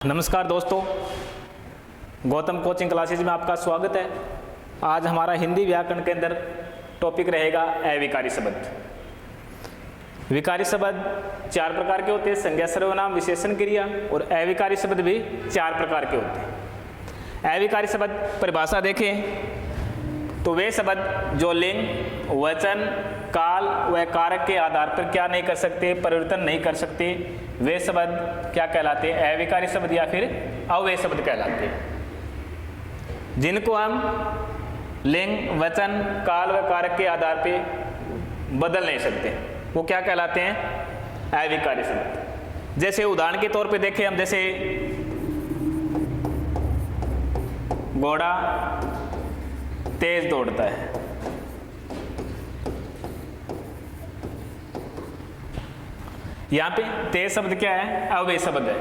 नमस्कार दोस्तों, Gautam coaching classes में आपका स्वागत है। आज हमारा हिंदी व्याकरण के अंदर टॉपिक रहेगा अविकारी शब्द। विकारी शब्द चार प्रकार के होते हैं, संज्ञा, सर्वनाम, विशेषण, क्रिया। और अविकारी शब्द भी चार प्रकार के होते हैं। अविकारी शब्द परिभाषा देखें तो वे शब्द जो लिंग, वचन, काल व कारक के आधार पर क्या नहीं कर सकते, परिवर्तन नहीं कर सकते, वे शब्द क्या कहलाते हैं? अविकारी शब्द या फिर अव्यय शब्द कहलाते हैं। जिनको हम लिंग, वचन, काल व कारक के आधार पर बदल नहीं सकते, वो क्या कहलाते हैं? अविकारी शब्द। जैसे उदाहरण के तौर पे देखें हम, जैसे घोड़ा तेज दौड़ता है। यहां पे तेज शब्द क्या है? अव्यय शब्द है।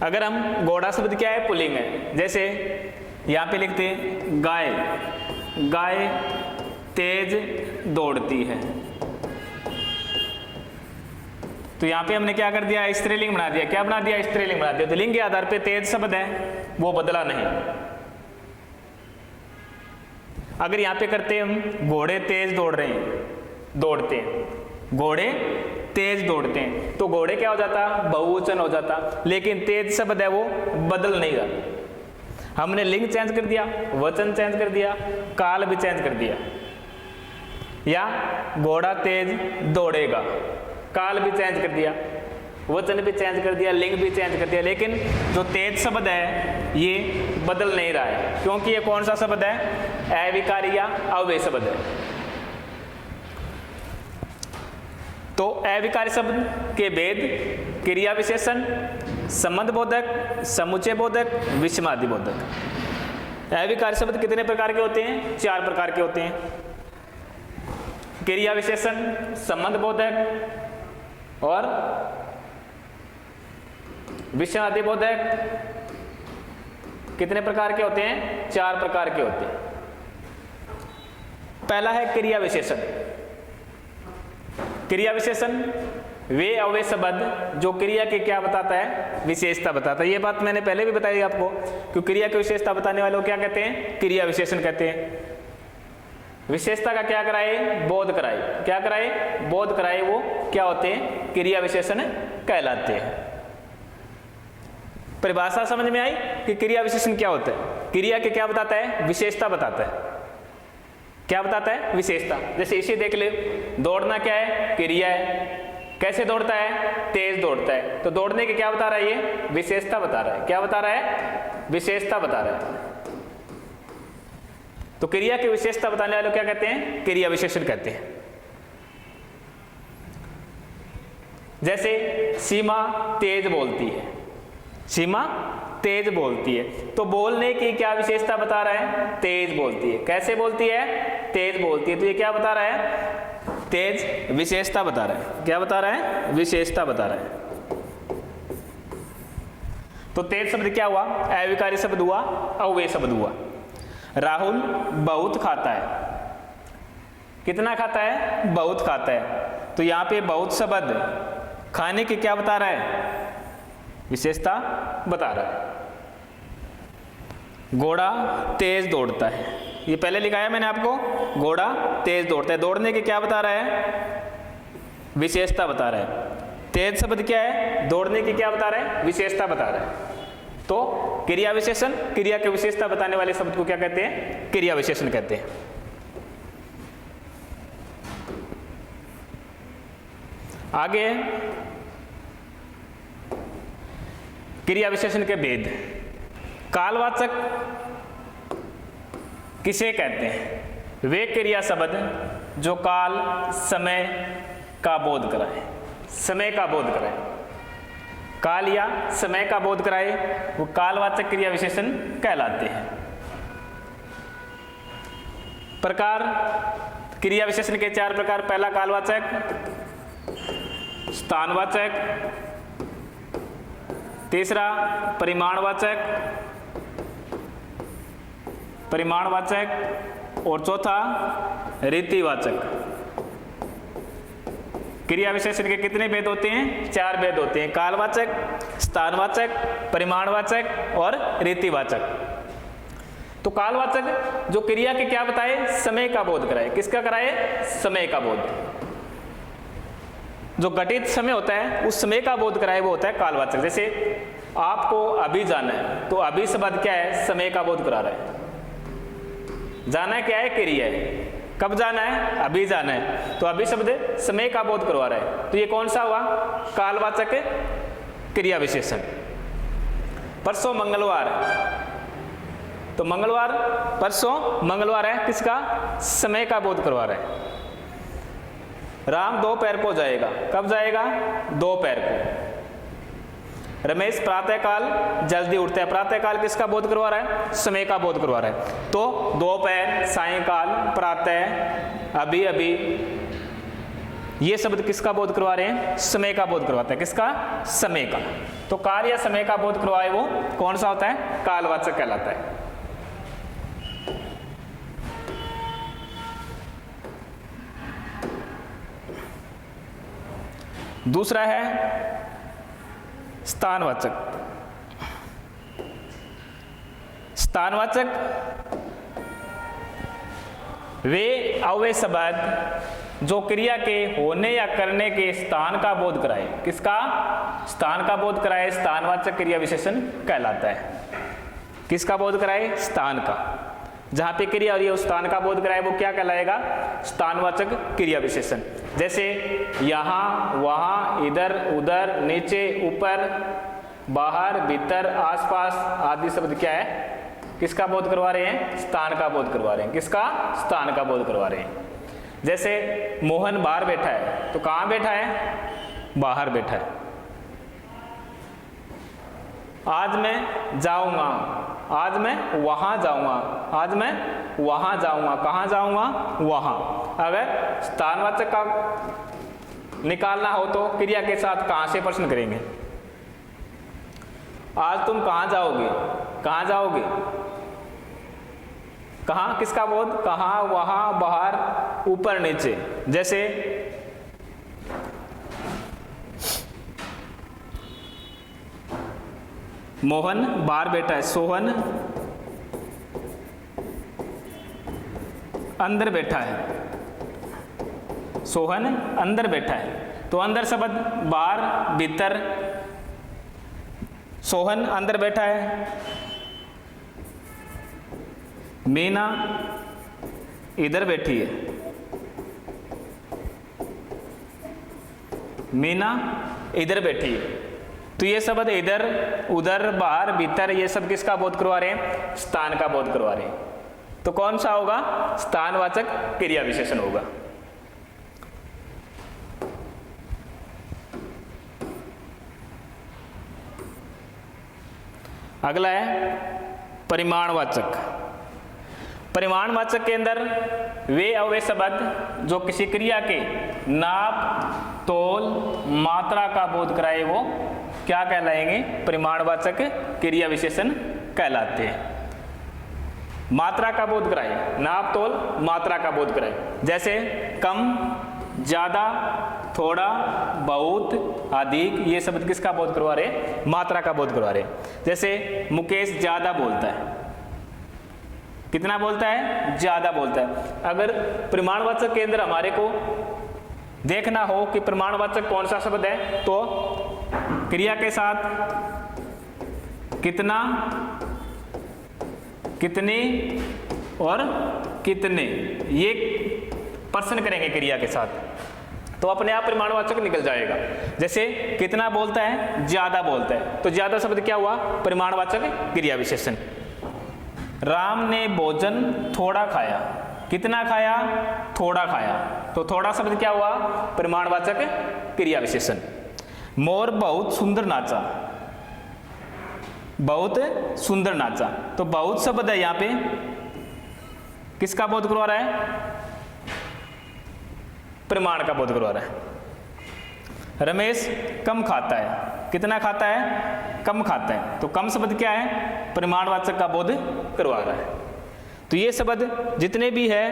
अगर हम घोड़ा शब्द क्या है? पुल्लिंग है। जैसे यहां पे लिखते हैं गाय, गाय तेज दौड़ती है। तो यहां पे हमने क्या कर दिया? स्त्रीलिंग बना दिया। क्या बना दिया? स्त्रीलिंग बना दिया। तो लिंग के आधार पे तेज शब्द है वो बदला नहीं। अगर यहां पे करते हम घोड़े तेज दौड़ रहे हैं, दौड़ते हैं, घोड़े तेज दौड़ते हैं, तो घोड़े क्या हो जाता? बहुवचन हो जाता। लेकिन तेज शब्द है वो बदल नहीं रहा। हमने लिंग चेंज कर दिया, वचन चेंज कर दिया, काल भी चेंज कर दिया। या घोड़ा तेज दौड़ेगा, काल भी चेंज कर दिया, वचन भी चेंज कर दिया, लिंग भी चेंज कर दिया, लेकिन जो तेज शब्द है ये बदल नहीं रहा है। क्योंकि ये कौन सा शब्द है? अविकारी या अव्यय शब्द है। तो अविकारी शब्द के भेद क्रिया विशेषण, संबंध बोधक, समुच्चय बोधक, विषमादि बोधक। अविकारी शब्द कितने प्रकार के होते हैं? चार प्रकार के होते हैं। क्रिया विशेषण, संबंध बोधक और विषमादि बोधक कितने प्रकार के होते हैं? चार प्रकार के होते हैं। पहला है क्रिया विशेषण। क्रिया विशेषण वे अव्यय शब्द जो क्रिया के क्या बताता है? विशेषता बताता है। ये बात मैंने पहले भी बताई आपको कि क्रिया की विशेषता बताने वाले को क्या कहते हैं? क्रिया विशेषण कहते हैं। विशेषता का क्या कराए? बोध कराए। क्या कराए? बोध कराए। वो क्या होते हैं? क्रिया विशेषण कहलाते हैं। परिभाषा समझ में आई कि क्रिया विशेषण क्या होता है? क्रिया के क्या बताता है? विशेषता बताता है। क्या बताता है? विशेषता। जैसे इसे देख ले, दौड़ना क्या है? क्रिया है। कैसे दौड़ता है? तेज दौड़ता है। तो दौड़ने के क्या बता रहा है? ये विशेषता बता रहा है। क्या बता रहा है? विशेषता बता रहा है। तो क्रिया की विशेषता बताने वाले को क्या कहते हैं? क्रिया विशेषण कहते हैं। जैसे सीमा तेज बोलती है, सीमा तेज बोलती है, तो बोलने की क्या विशेषता बता रहा है? तेज बोलती है। कैसे बोलती है? तेज बोलती है। तो ये क्या बता रहा है? तेज विशेषता बता रहा है। क्या बता रहा है? विशेषता बता रहा है। तो तेज शब्द क्या हुआ? अविकारी शब्द हुआ, अव्यय शब्द हुआ। राहुल बहुत खाता है। कितना खाता है? बहुत खाता है। तो यहां पे बहुत शब्द खाने की क्या बता रहा है? विशेषता बता रहा है। घोड़ा तेज दौड़ता है, ये पहले लिखाया मैंने आपको। घोड़ा तेज दौड़ता है, दौड़ने की क्या बता रहा है? विशेषता बता रहा है। तेज शब्द क्या है? दौड़ने की क्या बता रहा है? विशेषता बता रहा है। तो क्रिया विशेषण, क्रिया की विशेषता बताने वाले शब्द को क्या कहते हैं? क्रिया विशेषण कहते हैं। आगे क्रिया विशेषण के भेद। कालवाचक किसे कहते हैं? वे क्रिया शब्द जो काल, समय का बोध कराए। समय का बोध कराए, काल या समय का बोध कराए, वो कालवाचक क्रिया विशेषण कहलाते हैं। प्रकार क्रिया विशेषण के चार प्रकार। पहला कालवाचक, स्थानवाचक, तीसरा परिमाणवाचक, और चौथा रीतिवाचक। क्रिया विशेषण के कितने भेद होते हैं? 4 भेद होते हैं। कालवाचक, स्थानवाचक, परिमाणवाचक और रीतिवाचक। तो कालवाचक जो क्रिया के क्या बताए, समय का बोध कराए। किसका कराए, समय का बोध। जो घटित समय होता है उस समय का बोध कराए, वो होता है कालवाचक। जैसे आपको अभी जाना है, तो अभी शब्द क्या है, समय का बोध करा रहा है। जाना क्या है, क्रिया है। कब जाना है, अभी जाना है, तो अभी शब्द समय का बोध करवा रहा है। तो ये कौन सा हुआ, कालवाचक क्रिया विशेषण। परसों मंगलवार, तो मंगलवार, परसों मंगलवार है, किसका, समय का बोध करवा रहा है। राम दोपहर को जाएगा, कब जाएगा, दोपहर को। रमेश प्रातःकाल जल्दी उठता है, प्रातःकाल किसका बोध करवा रहा है, समय का बोध करवा रहा है। तो दोपहर, सायंकाल, प्रातः, अभी अभी, ये शब्द किसका बोध करवा रहे हैं, समय का बोध करवाता है। किसका, समय का। तो काल या समय का बोध करवाए वो कौन सा होता है, कालवाचक कहलाता है। दूसरा है स्थानवाचक। स्थानवाचक वे अव्यय शब्द जो क्रिया के होने या करने के स्थान का बोध कराए। किसका, स्थान का बोध कराए, स्थानवाचक क्रिया विशेषण कहलाता है। किसका बोध कराए, स्थान का। जहां पे क्रिया हो रही है उस स्थान का बोध कराए, वो क्या कहलाएगा, स्थानवाचक क्रिया विशेषण। जैसे यहाँ, वहाँ, इधर, उधर, नीचे, ऊपर, बाहर, भीतर, आसपास आदि शब्द क्या है, किसका बोध करवा रहे हैं, स्थान का बोध करवा रहे हैं। किसका, स्थान का बोध करवा रहे हैं। जैसे मोहन बाहर बैठा है, तो कहाँ बैठा है, बाहर बैठा है। आज मैं जाऊंगा, आज मैं वहां जाऊंगा, आज मैं वहां जाऊंगा, कहां जाऊंगा, वहां। अगर स्थानवाचक का निकालना हो तो क्रिया के साथ कहां से प्रश्न करेंगे। आज तुम कहां जाओगे, कहां जाओगे, कहां, किसका बोध, कहां, वहां, बाहर, ऊपर, नीचे। जैसे मोहन बाहर बैठा है, सोहन अंदर बैठा है, सोहन अंदर बैठा है। तो अंदर शब्द बाहर, भीतर, सोहन अंदर बैठा है। मीना इधर बैठी है, मीना इधर बैठी है। तो ये शब्द इधर, उधर, बाहर, भीतर, ये सब किसका बोध करवा रहे हैं, स्थान का बोध करवा रहे हैं। तो कौन सा होगा, स्थानवाचक क्रिया विशेषण होगा। अगला है परिमाणवाचक। परिमाणवाचक के अंदर वे अव्यय शब्द जो किसी क्रिया के नाप, तोल, मात्रा का बोध कराए वो क्या कहलाएंगे, परिमाणवाचक क्रिया विशेषण कहलाते हैं। मात्रा का बोध कराए, नाप, तोल, मात्रा का बोध कराए। जैसे कम, ज्यादा, थोड़ा, बहुत, अधिक, ये शब्द किसका बोध करवा रहे, मात्रा का बोध करवा रहे। जैसे मुकेश ज्यादा बोलता है, कितना बोलता है, ज्यादा बोलता है। अगर परिमाणवाचक के अंदर हमारे को देखना हो कि परिमाणवाचक कौन सा शब्द है, तो क्रिया के साथ कितना, कितने और कितने, ये प्रश्न करेंगे क्रिया के साथ, तो अपने आप परिमाणवाचक निकल जाएगा। जैसे कितना बोलता है, ज्यादा बोलता है, तो ज्यादा शब्द क्या हुआ, परिमाणवाचक क्रिया विशेषण। राम ने भोजन थोड़ा खाया, कितना खाया, थोड़ा खाया, तो थोड़ा शब्द क्या हुआ, परिमाणवाचक क्रिया विशेषण। मोर बहुत सुंदर नाचा, बहुत सुंदर नाचा, तो बहुत शब्द है यहाँ पे किसका बोध करवा रहा है, परिमाण का बोध करवा रहा है। रमेश कम खाता है, कितना खाता है, कम खाता है, तो कम शब्द क्या है, परिमाणवाचक का बोध करवा रहा है। तो ये शब्द जितने भी है,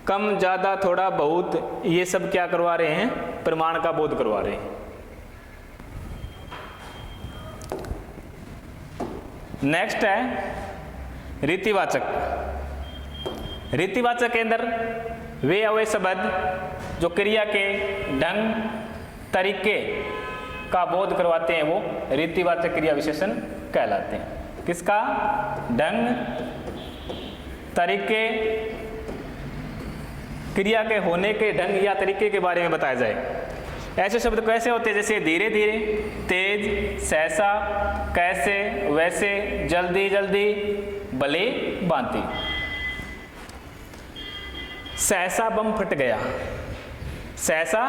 कम, ज्यादा, थोड़ा, बहुत, ये सब क्या करवा रहे हैं, परिमाण का बोध करवा रहे हैं। नेक्स्ट है रीतिवाचक। रीतिवाचक के अंदर वे अवय शब्द जो क्रिया के ढंग तरीके का बोध करवाते हैं वो रीतिवाचक क्रिया विशेषण कहलाते हैं। किसका? ढंग तरीके, क्रिया के होने के ढंग या तरीके के बारे में बताया जाए। ऐसे शब्द कैसे होते हैं? जैसे धीरे धीरे, तेज, सहसा, कैसे, वैसे, जल्दी जल्दी, भले भांति। सहसा बम फट गया, सहसा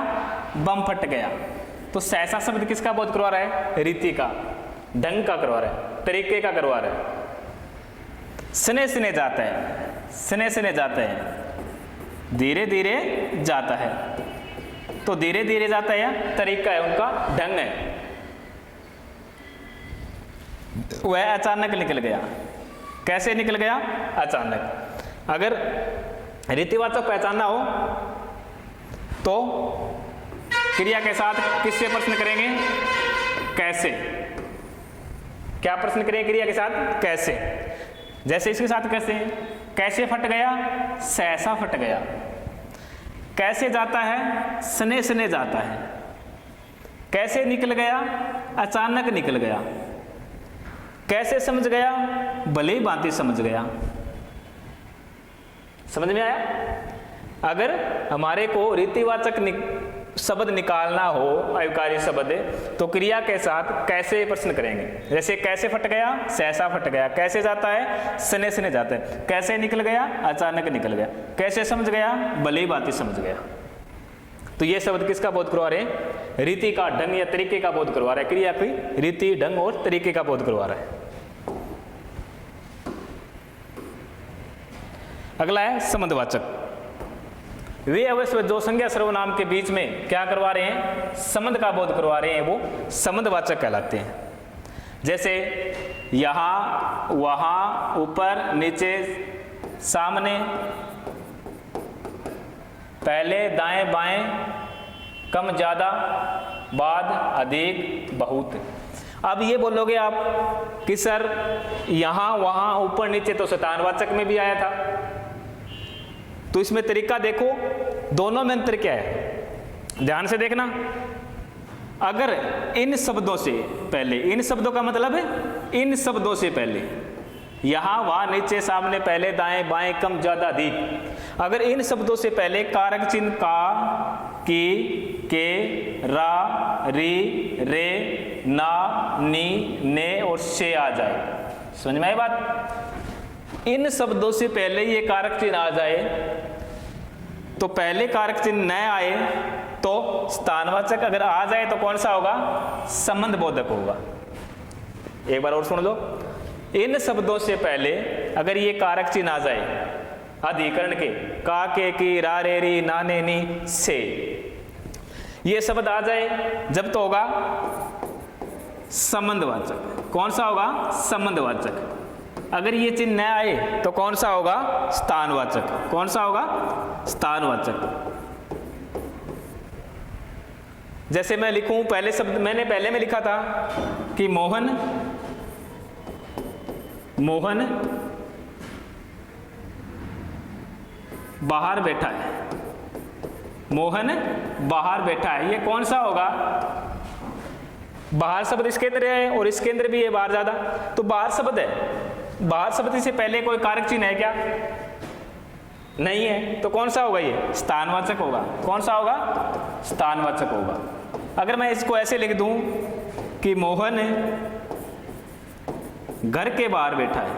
बम फट गया। तो सहसा शब्द किसका बोध करवा रहा है? रीति का, ढंग का करवा रहा है, तरीके का करवा रहा है। स्ने स्ने जाता है, स्ने स्ने जाता है, धीरे धीरे जाता है। तो धीरे धीरे जाता है तरीका है उनका, ढंग है। वह अचानक निकल गया। कैसे निकल गया? अचानक। अगर रीतिवाचक पहचानना हो तो क्रिया के साथ किससे प्रश्न करेंगे? कैसे। क्या प्रश्न करेंगे क्रिया के साथ? कैसे। जैसे इसके साथ कैसे, कैसे फट गया? सहसा फट गया। कैसे जाता है? स्ने स्ने जाता है। कैसे निकल गया? अचानक निकल गया। कैसे समझ गया? भली भांति समझ गया। समझ में आया? अगर हमारे को रीतिवाचक शब्द निकालना हो, अविकारी शब्द, तो क्रिया के साथ कैसे प्रश्न करेंगे। जैसे कैसे फट गया? सहसा फट गया। कैसे जाता है? स्ने स्ने जाता है। कैसे निकल गया? अचानक निकल गया। कैसे समझ गया? भली भांति समझ गया। तो ये शब्द किसका बोध करवा रहे हैं? रीति का, ढंग या तरीके का बोध करवा रहा है। क्रिया की रीति, ढंग और तरीके का बोध करवा रहा है। अगला है संबंधवाचक। वे अवश्य जो संज्ञा सर्वनाम के बीच में क्या करवा रहे हैं? संबंध का बोध करवा रहे हैं, वो संबंधवाचक कहलाते हैं। जैसे यहाँ, वहाँ, ऊपर, नीचे, सामने, पहले, दाएं बाएं, कम ज्यादा, बाद, अधिक, बहुत। अब ये बोलोगे आप कि सर यहाँ, वहाँ, ऊपर, नीचे तो शतानवाचक में भी आया था। तो इसमें तरीका देखो, दोनों में अंतर क्या है? ध्यान से देखना। अगर इन शब्दों से पहले, इन शब्दों का मतलब है इन शब्दों से पहले, यहाँ, वहाँ, नीचे, सामने, पहले, दाएं बाएं, कम ज्यादा, अधिक, अगर इन शब्दों से पहले कारक चिन्ह का, की, के, रा, री, रे, ना, नी, ने और से आ जाए। समझ में आई बात? इन शब्दों से पहले ये कारक चिन्ह आ जाए, तो पहले कारक चिन्ह न आए तो स्थानवाचक, अगर आ जाए तो कौन सा होगा? संबंध बोधक होगा। एक बार और सुन लो। इन शब्दों से पहले अगर ये कारक चिन्ह आ जाए अधिकरण के, का, के, की, रा, रे, री, ना, ने, नी, से, ये शब्द आ जाए जब तो होगा संबंधवाचक। कौन सा होगा? संबंधवाचक। अगर ये चिन्ह न आए तो कौन सा होगा? स्थानवाचक। कौन सा होगा? स्थानवाचक। जैसे मैं लिखूं, पहले शब्द मैंने पहले में लिखा था कि मोहन, मोहन बाहर बैठा है। मोहन बाहर बैठा है, ये कौन सा होगा? बाहर शब्द इसके अंदर है और इसके अंदर भी है बाहर ज्यादा, तो बाहर शब्द है। बाहर शब्द से पहले कोई कारक चिन्ह है क्या? नहीं है। तो कौन सा होगा? ये स्थानवाचक होगा। कौन सा होगा? स्थानवाचक होगा। अगर मैं इसको ऐसे लिख दूं कि मोहन घर के बाहर बैठा है,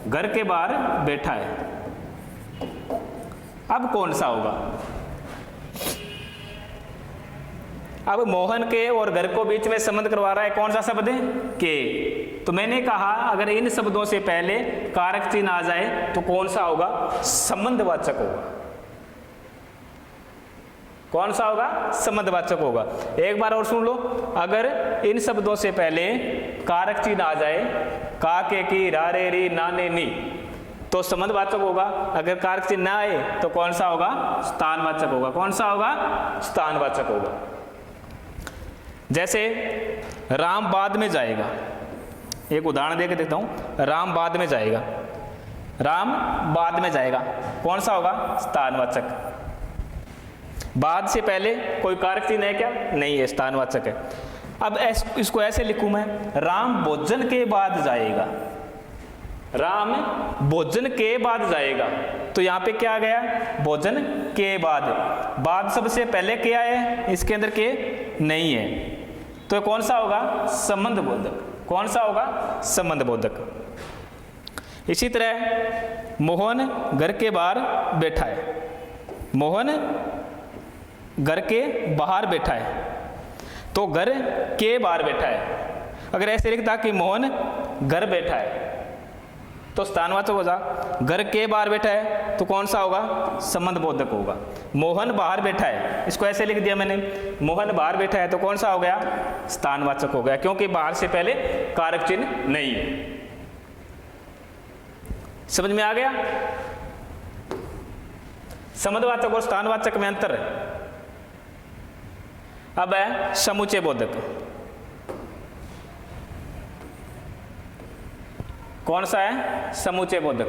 घर के बाहर बैठा है, अब कौन सा होगा? अब मोहन के और घर को बीच में संबंध करवा रहा है, कौन सा शब्द है? के। तो मैंने कहा अगर इन शब्दों से पहले कारक चिन्ह आ जाए तो कौन सा होगा? संबंधवाचक होगा। कौन सा होगा? संबंधवाचक होगा। एक बार और सुन लो। अगर इन शब्दों से पहले कारक चिन्ह आ जाए, का, के, की, रा, रे, री, ना, ने, नी, तो संबंधवाचक होगा। अगर कारक चिन्ह ना आए तो कौन सा होगा? स्थानवाचक होगा। कौन सा होगा? स्थानवाचक होगा। जैसे राम बाद में जाएगा, एक उदाहरण दे के देखता हूँ। राम बाद में जाएगा, राम बाद में जाएगा, कौन सा होगा? स्थानवाचक। बाद से पहले कोई कारक चिन्ह है क्या? नहीं है, स्थानवाचक है। अब इसको ऐसे लिखूं मैं, राम भोजन के बाद जाएगा, राम भोजन के बाद जाएगा। तो यहाँ पे क्या आ गया? भोजन के बाद। बाद सबसे पहले क्या है? इसके अंदर के नहीं है, तो कौन सा होगा? संबंध बोधक। कौन सा होगा? संबंध बोधक। इसी तरह मोहन घर के बाहर बैठा है, मोहन घर के बाहर बैठा है, तो घर के बाहर बैठा है। अगर ऐसे लिखता कि मोहन घर बैठा है तो स्थानवाचक हो जा। घर के बाहर बैठा है तो कौन सा होगा? संबंध बोधक होगा। मोहन बाहर बैठा है, इसको ऐसे लिख दिया मैंने, मोहन बाहर बैठा है, तो कौन सा हो गया? स्थानवाचक हो गया, क्योंकि बाहर से पहले कारक चिन्ह नहीं है। समझ में आ गया? संबंधवाचक और स्थानवाचक में अंतर है। अब है समुच्चय बोधक। कौन सा है? समुच्चय बोधक।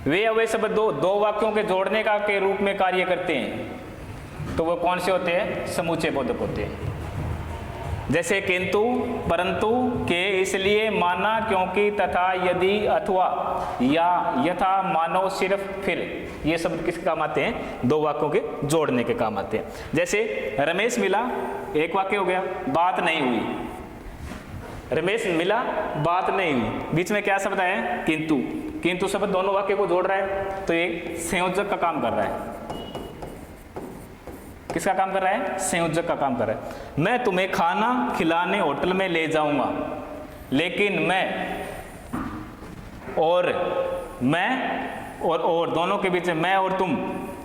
वे अवयव शब्द दो वाक्यों के जोड़ने का के रूप में कार्य करते हैं, तो वो कौन से होते हैं? समुच्चय बोधक होते हैं। जैसे किंतु, परंतु, के, इसलिए, माना, क्योंकि, तथा, यदि, अथवा, या, यथा, मानो, सिर्फ, फिर, ये शब्द किसके काम आते हैं? दो वाक्यों के जोड़ने के काम आते हैं। जैसे रमेश मिला, एक वाक्य हो गया, बात नहीं हुई। रमेश मिला, बात नहीं हुई, बीच में क्या शब्द है? किंतु। किंतु शब्द दोनों वाक्य को जोड़ रहा है, तो ये संयोजक का काम कर रहा है। किसका काम कर रहा है? संयोजक का काम कर रहा है। मैं तुम्हें खाना खिलाने होटल में ले जाऊंगा, लेकिन मैं और दोनों के बीच में, मैं और तुम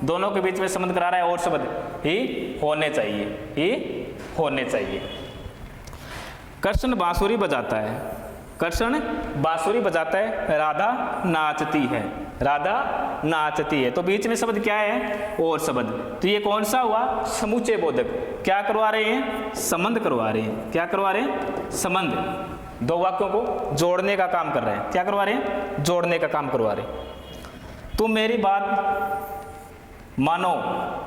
दोनों के बीच में संबंध करा रहा है, और शब्द ही होने चाहिए, ही होने चाहिए। कृष्ण बांसुरी बजाता है, कृष्ण बांसुरी बजाता है, राधा नाचती है, राधा नाचती है, तो बीच में शब्द क्या है? और शब्द। तो ये कौन सा हुआ? समुच्चय बोधक। क्या करवा रहे हैं? संबंध करवा रहे हैं। क्या करवा रहे हैं? संबंध। दो वाक्यों को जोड़ने का काम कर रहे हैं। क्या करवा रहे हैं? जोड़ने का काम करवा रहे हैं। तुम मेरी बात मानो,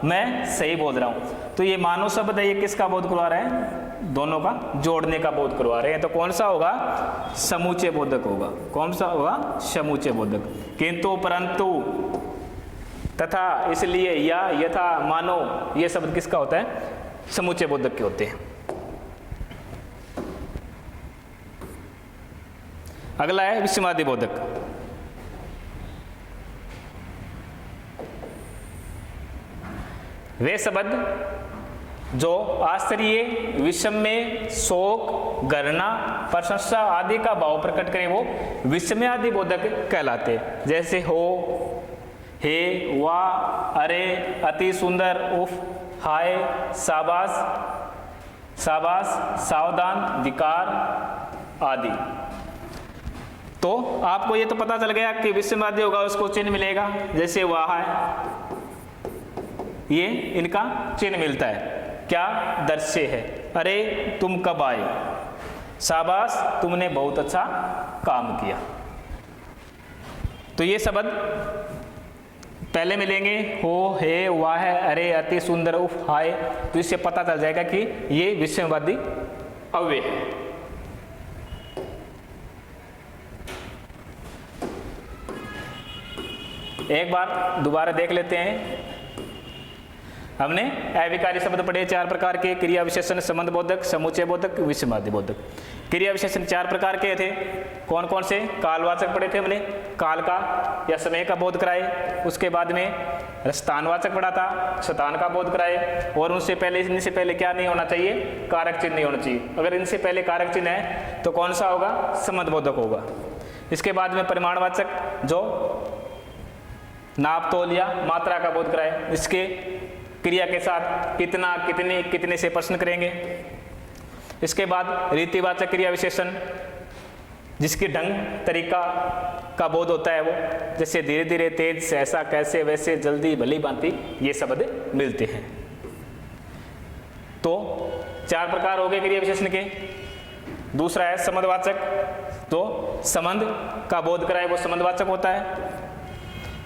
मैं सही बोल रहा हूं, तो ये मानो शब्द है, ये किसका बोध करवा रहा है? दोनों का जोड़ने का बोध करवा रहे हैं, तो कौन सा होगा? समुच्चय बोधक होगा। कौन सा होगा? समुच्चय बोधक। किंतु, परंतु, तथा, इसलिए, या, यथा, मानो, ये शब्द किसका होता है? समुच्चय बोधक के होते हैं। अगला है विषमादि बोधक। वे शब्द जो आश्चर्य, विषम्य, शोक, गणना, प्रशंसा आदि का भाव प्रकट करें, वो विषमयादि बोधक कहलाते। जैसे हो, हे, वाह, अरे, अति सुंदर, उफ, हाय, शाबाश, शाबाश, सावधान, धिकार आदि। तो आपको ये तो पता चल गया कि विषमयादि होगा, उसको चिन्ह मिलेगा। जैसे वाह है, ये इनका चिन्ह मिलता है। क्या? दृश्य है। अरे, तुम कब आए? शाबाश, तुमने बहुत अच्छा काम किया। तो ये शब्द पहले मिलेंगे, हो, हे, वाह, अरे, अति सुंदर, उफ, हाय, तो इससे पता चल जाएगा कि ये विषमवादी अव्यय है। एक बार दोबारा देख लेते हैं। हमने अविकारी शब्द पढ़े 4 प्रकार के, क्रिया विशेषण, संबंध बोधक, समुच्चय बोधक, विषमादि बोधक। क्रिया विशेषण 4 प्रकार के थे। कौन कौन से? कालवाचक पढ़े थे हमने, काल का या समय का बोध कराए। उसके बाद में स्थानवाचक पढ़ा था, स्थान का बोध कराए। और उनसे पहले, इनसे पहले क्या नहीं होना चाहिए? कारक चिन्ह नहीं होना चाहिए। अगर इनसे पहले कारक चिन्ह है तो कौन सा होगा? संबंध बोधक होगा। इसके बाद में परिमाणवाचक, जो नाप, तोल या मात्रा का बोध कराए। इसके क्रिया के साथ कितना, कितने, कितने से प्रश्न करेंगे। इसके बाद रीतिवाचक क्रिया विशेषण, जिसकी ढंग, तरीका का बोध होता है वो, जैसे धीरे धीरे, तेज, सहसा, कैसे, वैसे, जल्दी, भली भांति, ये शब्द मिलते हैं। तो 4 प्रकार हो गए क्रिया विशेषण के। दूसरा है संबंधवाचक, तो संबंध का बोध कराए वो संबंधवाचक होता है।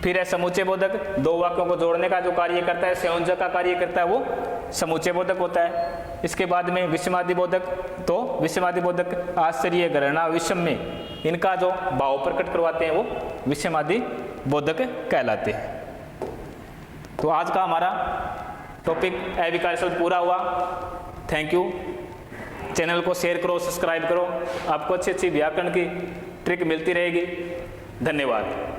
फिर है समुच्चय बोधक, दो वाक्यों को जोड़ने का जो कार्य करता है, संयोजक का कार्य करता है, वो समुच्चय बोधक होता है। इसके बाद में विषमादि बोधक, तो विषमादि बोधक आश्चर्य, घृणा, विषम में इनका जो भाव प्रकट करवाते हैं वो विषमादि बोधक कहलाते हैं। तो आज का हमारा टॉपिक अविकारी शब्द पूरा हुआ। Thank you. चैनल को शेयर करो, सब्सक्राइब करो, आपको अच्छी अच्छी व्याकरण की ट्रिक मिलती रहेगी। धन्यवाद।